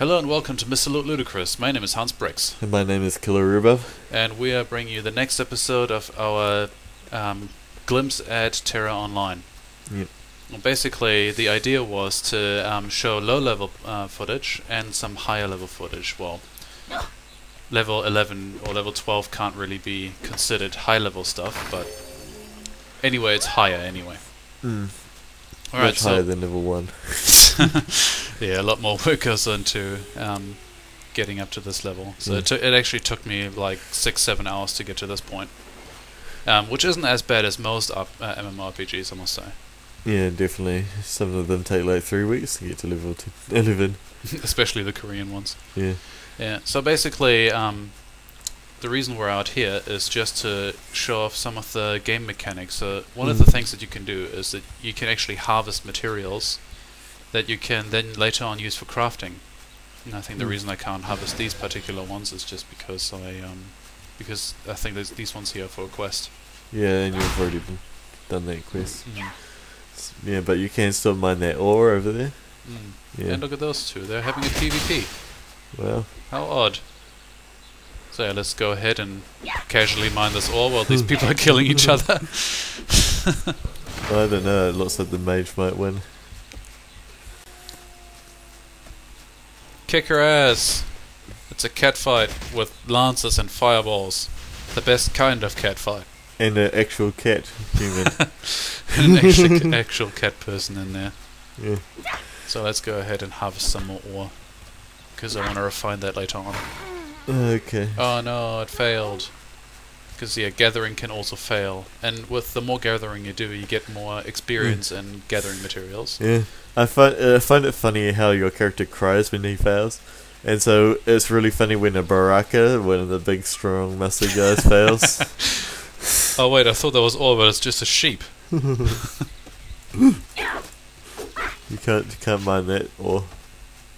Hello and welcome to Mr. Ludicrous. My name is Hans Brix. And my name is Killer Ruba. And we are bringing you the next episode of our glimpse at Tera Online. Yep. Well, basically, the idea was to show low-level footage and some higher-level footage. Well, level 11 or level 12 can't really be considered high-level stuff, but anyway, it's higher anyway. Much higher than level 1. Yeah, a lot more work goes into getting up to this level. So it actually took me like 6-7 hours to get to this point, which isn't as bad as most MMORPGs, I must say. Yeah, definitely. Some of them take like 3 weeks to get to level 11. Especially the Korean ones. Yeah. Yeah. So basically, the reason we're out here is just to show off some of the game mechanics. So one of the things that you can do is that you can actually harvest materials that you can then later on use for crafting. And I think the reason I can't harvest these particular ones is just because I think these ones here are for a quest. Yeah, and you've already done that quest. Yeah, but you can still mine that ore over there. Yeah. And look at those two, they're having a PvP. Well. How odd. So yeah, let's go ahead and casually mine this ore while these people are killing each other. I don't know, it looks like the mage might win. Kick her ass! It's a cat fight with lances and fireballs. The best kind of cat fight. And an actual cat human. An actual cat person in there. Yeah. So let's go ahead and harvest some more ore, because I want to refine that later on. Okay. Oh no, it failed. Because yeah, gathering can also fail, and with the more gathering you do, you get more experience in gathering materials. Yeah, I find it funny how your character cries when he fails, and so it's really funny when a baraka, one of the big, strong, muscly guys, fails. Oh wait, I thought that was all, but it's just a sheep. You can't mind that, or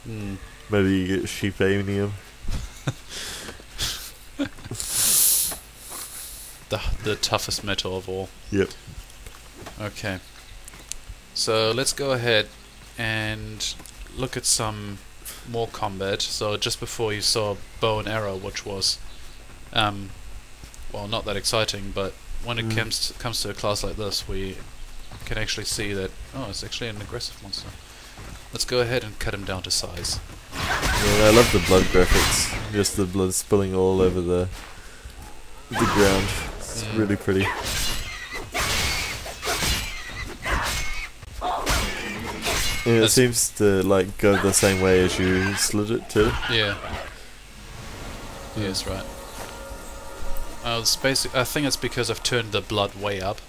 maybe you get sheep amnium. The toughest metal of all. Yep. Okay. So let's go ahead and look at some more combat. So just before you saw bow and arrow, which was, well, not that exciting, but when it comes to a class like this, we can actually see that, oh, it's actually an aggressive monster. Let's go ahead and cut him down to size. Yeah, I love the blood graphics. Just the blood spilling all over the ground. It's really pretty. Yeah, it seems to like go the same way as you slit it too. Yeah. Yes, right. I think it's because I've turned the blood way up.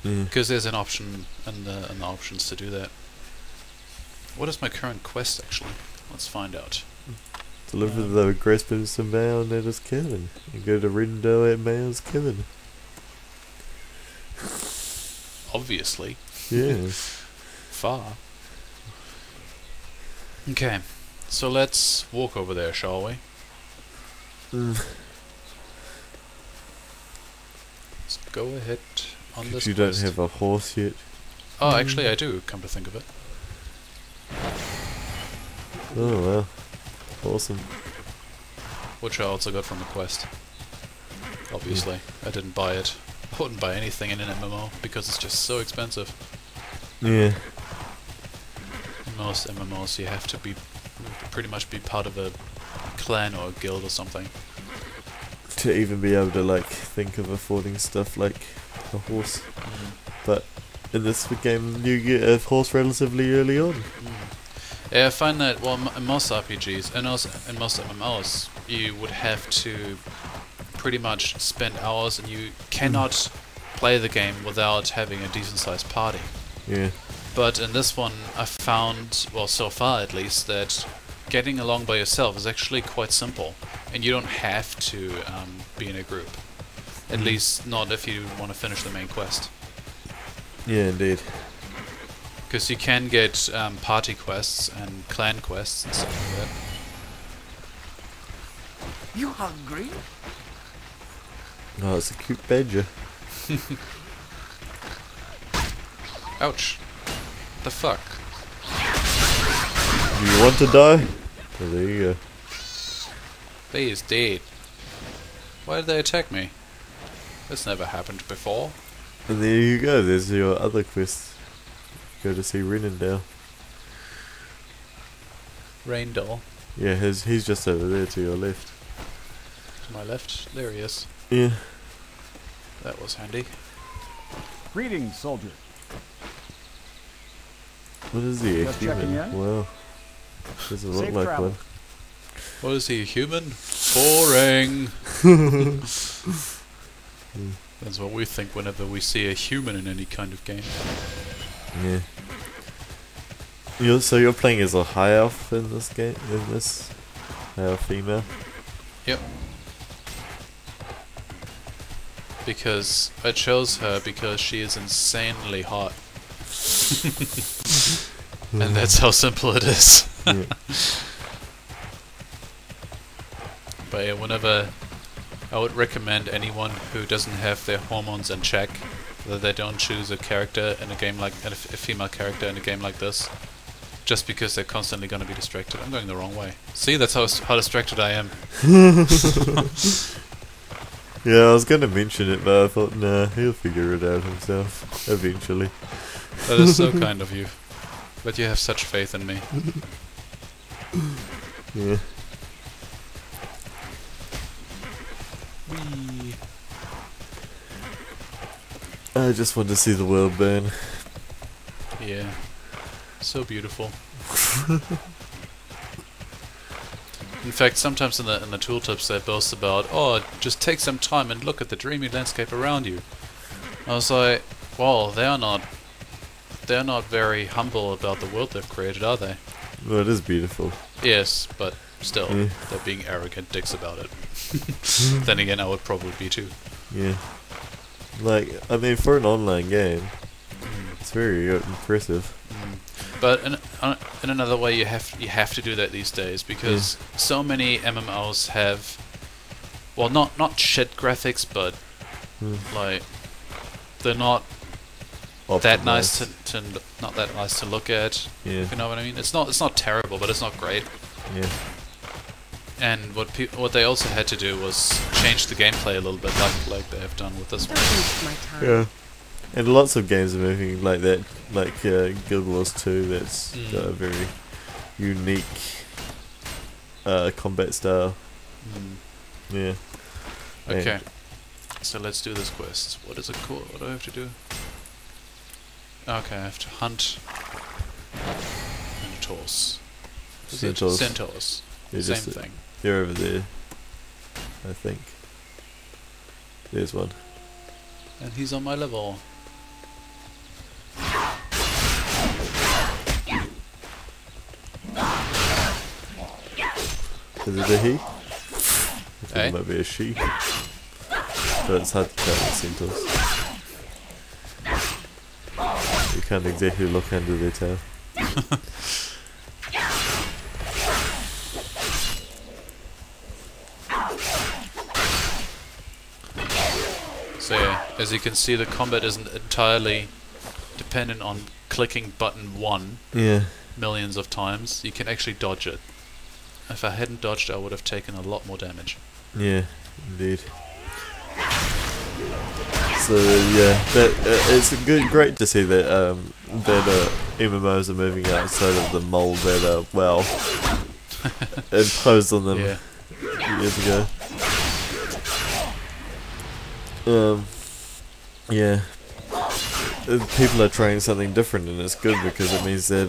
Because there's an option in the options to do that. What is my current quest actually? Let's find out. Deliver the aggressive mail and that is Kevin. And go to Rindo at Mail's Kevin. Obviously. Yeah. Far. Okay. So let's walk over there, shall we? Let's go ahead on this You quest. don't have a horse yet. Oh, actually I do, come to think of it. Oh well. Awesome. Which I also got from the quest. Obviously. I didn't buy it. I wouldn't buy anything in an MMO because it's just so expensive. Yeah. In most MMOs you have to pretty much be part of a clan or a guild or something. To even be able to like think of affording stuff like a horse. But in this game you get a horse relatively early on. Yeah, I find that, well, in most RPGs, and also in most MMOs, you would have to pretty much spend hours, and you cannot play the game without having a decent-sized party. Yeah. But in this one, I found, well, so far at least, that getting along by yourself is actually quite simple, and you don't have to be in a group. At least not if you want to finish the main quest. Yeah, indeed. Because you can get party quests and clan quests and stuff like that. You hungry? Oh, it's a cute badger. Ouch. The fuck? Do you want to die? Oh, there you go. They is dead. Why did they attack me? That's never happened before. And there you go, there's your other quest. Go to see Renindale. Raindal. Yeah, he's just over there to your left. To my left. There he is. Yeah. That was handy. Greetings, soldier. What is he, a Just checking human? in. Wow. Doesn't look Safe like travel. one. What is he, a human? Boring! That's what we think whenever we see a human in any kind of game. Yeah. So you're playing as a high elf in this game? In this? High elf female? Yep. Because I chose her because she is insanely hot. And that's how simple it is. Yeah. But yeah, whenever I would recommend anyone who doesn't have their hormones in check that they don't choose a character in a game like a female character in a game like this, just because they're constantly going to be distracted. I'm going the wrong way. See, that's how distracted I am. Yeah, I was gonna mention it, but I thought, nah, he'll figure it out himself eventually. That is so kind of you. But you have such faith in me. Yeah. Whee. I just want to see the world burn. Yeah. So beautiful. In fact, sometimes in the tooltips they boast about, oh, just take some time and look at the dreamy landscape around you. I was like, well, they're not very humble about the world they've created, are they? Well, it is beautiful. Yes, but still, Yeah. they're being arrogant dicks about it. Then again, I would probably be too. Yeah. Like, I mean, for an online game, it's very impressive. But in another way, you have to do that these days because so many MMOs have, well, not shit graphics, but like they're not that nice to not that nice to look at. Yeah. If you know what I mean? It's not terrible, but it's not great. Yeah. And what they also had to do was change the gameplay a little bit, like they have done with this one. Don't waste my time. Yeah. And lots of games are moving like that, like Guild Wars 2, that's got a very unique combat style. Yeah. Okay, so let's do this quest. What is it called? What do I have to do? Okay, I have to hunt Minotaurs. Is it Centaurs. Centaurs? They're Same just- thing. They're over there, I think. There's one. And he's on my level. Is it a he? I think Eh? it might be a she. But it's hard to tell with centaurs. You can't exactly look under their tail. So yeah, as you can see, the combat isn't entirely dependent on clicking button 1 Yeah. millions of times. You can actually dodge it. If I hadn't dodged, I would have taken a lot more damage. Yeah, indeed. So yeah, that it's great to see that MMOs are moving outside of the mold that imposed on them Yeah. years ago. Yeah, people are trying something different, and it's good because it means that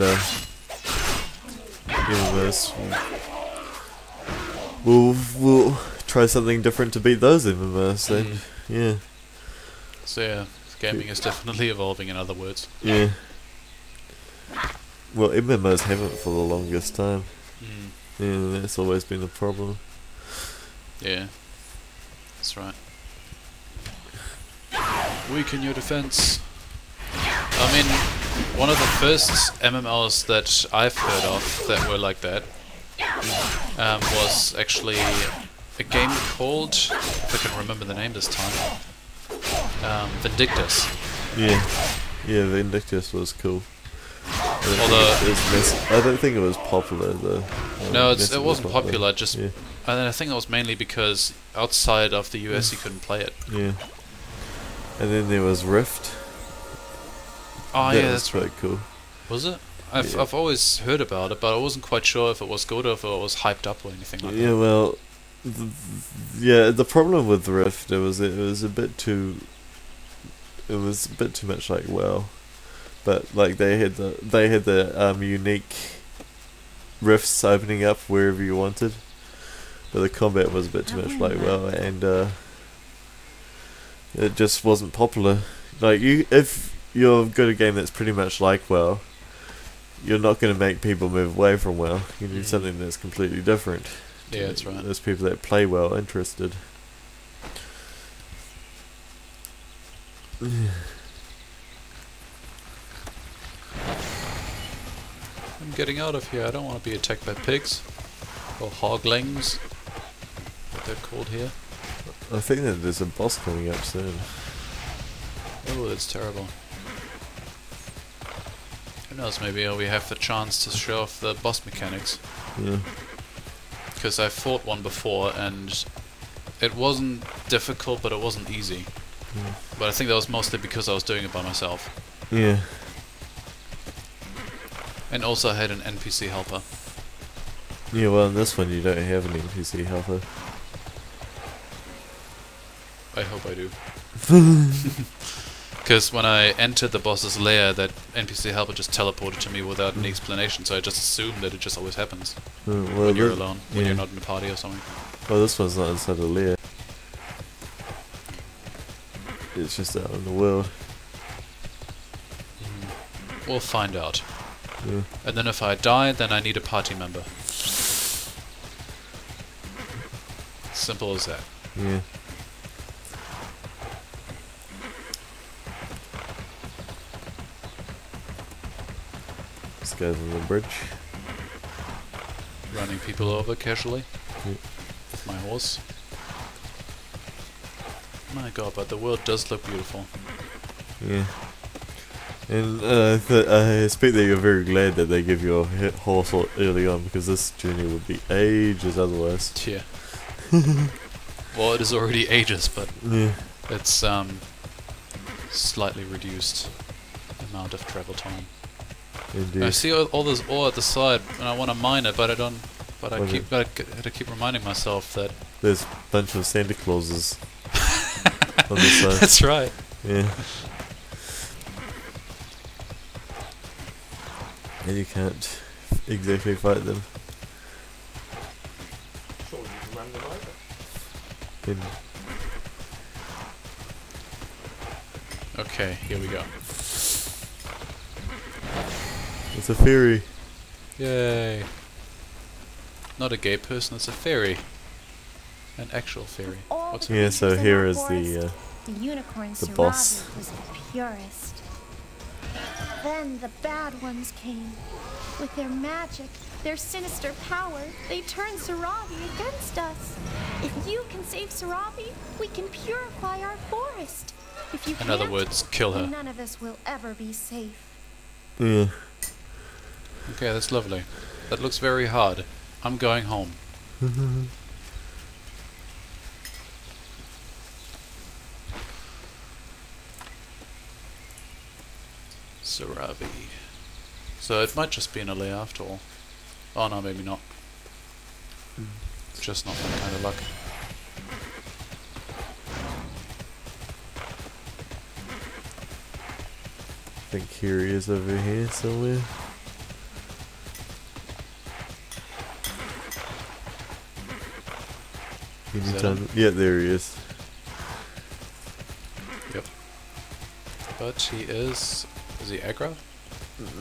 MMOs will try something different to beat those MMOs. Then, yeah. So yeah, gaming is definitely evolving, in other words. Yeah. Well, MMOs haven't for the longest time. Yeah, that's always been the problem. Yeah, that's right. Weaken your defense. I mean, one of the first MMOs that I've heard of that were like that was actually a game called, if I can remember the name this time, Vindictus. Yeah. Yeah, Vindictus was cool. Although I don't think it was popular though. no, it wasn't popular. Just Yeah. and then I think that was mainly because outside of the US you couldn't play it. Yeah. And then there was Rift. Oh That yeah, was that's quite right. cool. Was it? Yeah. I've always heard about it, but I wasn't quite sure if it was good or if it was hyped up or anything like Yeah, that. well, the problem with Rift it was a bit too much like WoW, but like they had the unique rifts opening up wherever you wanted, but the combat was a bit too much like WoW, and it just wasn't popular. Like if you're good at a game that's pretty much like WoW, you're not going to make people move away from WoW. You need something that's completely different. Yeah, that's right. There's people that play WoW interested. I'm getting out of here. I don't want to be attacked by pigs or hoglings, what they're called here. I think that there's a boss coming up soon. Oh, that's terrible. Who knows, maybe we have the chance to show off the boss mechanics. Yeah. Because I fought one before and it wasn't difficult, but it wasn't easy. Yeah. But I think that was mostly because I was doing it by myself. Yeah. And also I had an NPC helper. Yeah, well in this one you don't have an NPC helper. I hope I do. Because when I entered the boss's lair, that NPC helper just teleported to me without any explanation, so I just assumed that it just always happens Well, when you're alone, when yeah. you're not in a party or something. Well, this one's not inside a lair. It's just out in the world. We'll find out. Yeah. And then if I die, then I need a party member. Simple as that. Yeah. This guy's on the bridge. Running people over casually Yep. with my horse. My god, but the world does look beautiful. Yeah. And I expect that you're very glad that they give you a horse early on, because this journey would be ages otherwise. Yeah. Well, it is already ages, but Yeah. it's slightly reduced amount of travel time. Indeed. I see all this ore at the side, and I want to mine it, but I don't. But I Okay. gotta keep reminding myself that. There's a bunch of Santa Clauses on the side. That's right. Yeah. And you can't exactly fight them. Sure, you can run them over. And Okay, here we go. it's a fairy. Yay! Not a gay person, it's a fairy. An actual fairy. All What's the Yeah, so creatures in here our is forest, the unicorn the Sarabi boss. was the purest. Then the bad ones came. With their magic, their sinister power, they turned Sarabi against us. If you can save Sarabi, we can purify our forest. If you In other can't, words, kill her. none of us will ever be safe. Yeah. Okay, that's lovely. That looks very hard. I'm going home. Sarabi. So it might just be in a lair after all. Oh no, maybe not. Just not that kind of luck. I think here he is over here somewhere. Is that Anytime. Yeah, there he is. Yep. But he is he aggro?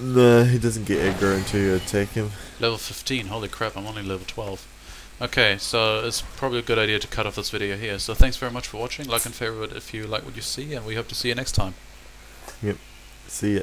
No, he doesn't get aggro until you attack him. Level 15, holy crap, I'm only level 12. Okay, so it's probably a good idea to cut off this video here. So thanks very much for watching, like and favorite if you like what you see, and we hope to see you next time. See ya.